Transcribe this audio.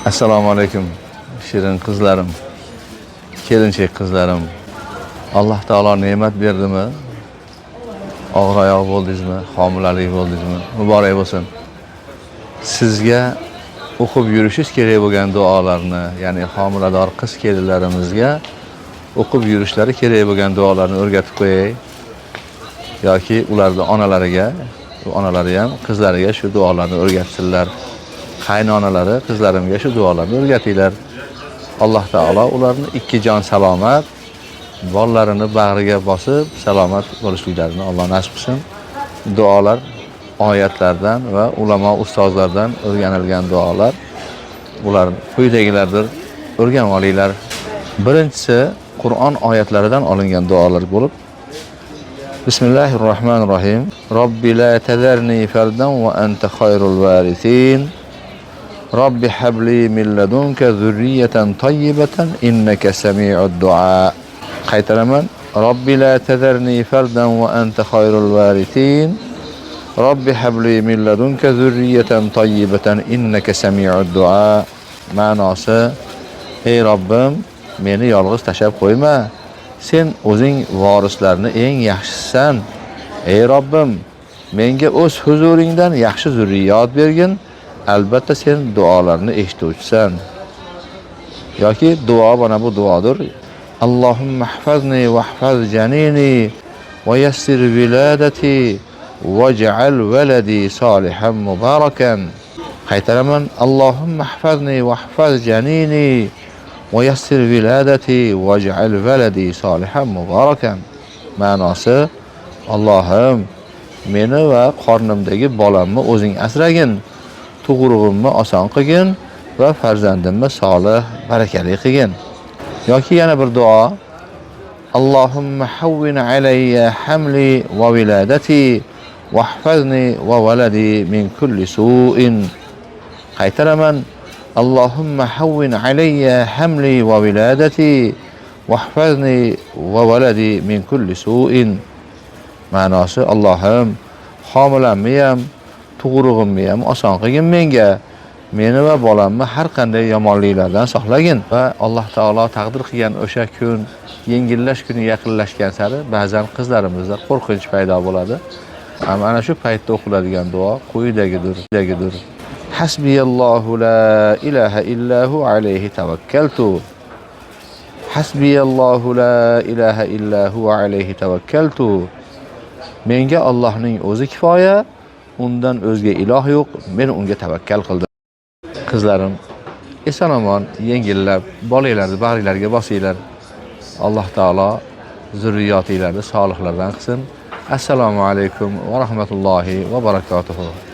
Assalomu alaykum shirin qizlarim, kelinchak qizlarim. Alloh taolo ne'mat berdimi? Og'ir oyoq bo'ldingizmi? Homilalik bo'ldingizmi? Muborak bo'lsin. Sizga o'qib yurishingiz kerak bo'lgan duolarni, ya'ni homilador qiz kelinlarimizga o'qib yurishlari kerak bo'lgan duolarni o'rgatib qo'yay. Yoki ularning onalariga, onalari ham qizlariga shu duolarni o'rgatsinlar. Qaynonalari qizlarimga shu duolarni o'rgatinglar. Alloh taolo ularni ikki jon salomat, bolalarini bag'riga bosib salomat bo'lishliklarini Alloh nasib qilsin. Duolar oyatlardan va ulamo ustozlardan o'rganilgan duolar. Ular quyidagilardir. O'rganib olinglar. Birinchisi Qur'on oyatlaridan olingan duolar bo'lib, Bismillahirrohmanirrohim. Robbi la tazarni fardan va anta khayrul varithin. Robbi habli min ladunka zurriyatan tayyibatan innaka sami'ud du'a. Qaytaraman. Robbi la tazarni fardan va anta khayrul varithin. Robbi habli min ladunka zurriyatan tayyibatan innaka sami'ud du'a. Ma'nosi: ey Robbim, meni yolg'iz tashab qo'yma. Sen o'zing vorislarni eng yaxshisisan. Ey Robbim, menga o'z huzuringdan yaxshi zurriyat bergin. Albatta sen duolarni eshituvchisan. Yoki duo mana bu duodir. Allohumma ihfazni wahfaz janini va yassir viladati waj'al waladi solihan mubarakan. Qaytaraman. Allohumma ihfazni wahfaz janini va yassir viladati waj'al waladi solihan mubarakan. Ma'nosi: Allohim, meni va qornimdagi bolamni o'zing asragin. Tug'rug'imni oson qilgin va farzandimni solih, barakali qilgin. Yoki yana bir duo. Allohumma hawwin alayya hamli va viladati wahfazni va waladi min kulli su'in. Qaytaraman. Allohumma hawwin alayya hamli va viladati wahfazni va waladi min kulli su'in. Ma'nosi: Allohim, homilamni ham tug'rug'imni ham oson qilgin menga. Meni va bolamni har qanday yomonliklardan saqlagin. Va Alloh taolo taqdir qilgan o'sha kun, yengillash kuni yaqinlashgan sari ba'zan qizlarimizda qo'rqinch paydo bo'ladi. Ana shu paytda o'qiladigan duo quyidagidir. Hasbiyallohu la ilaha illahu alayhi tawakkaltu. Hasbiyallohu la ilaha illahu alayhi tawakkaltu. Menga Allohning o'zi kifoya, undan o'zga iloh yo'q, men unga tavakkal qildim. Qizlarim, eson-omon yengillab bolanglarni bag'ringlarga bosinglar. Alloh taolo zurriyotinglarni solihlardan qilsin. Assalomu alaykum va rahmatullohi va barakotuh.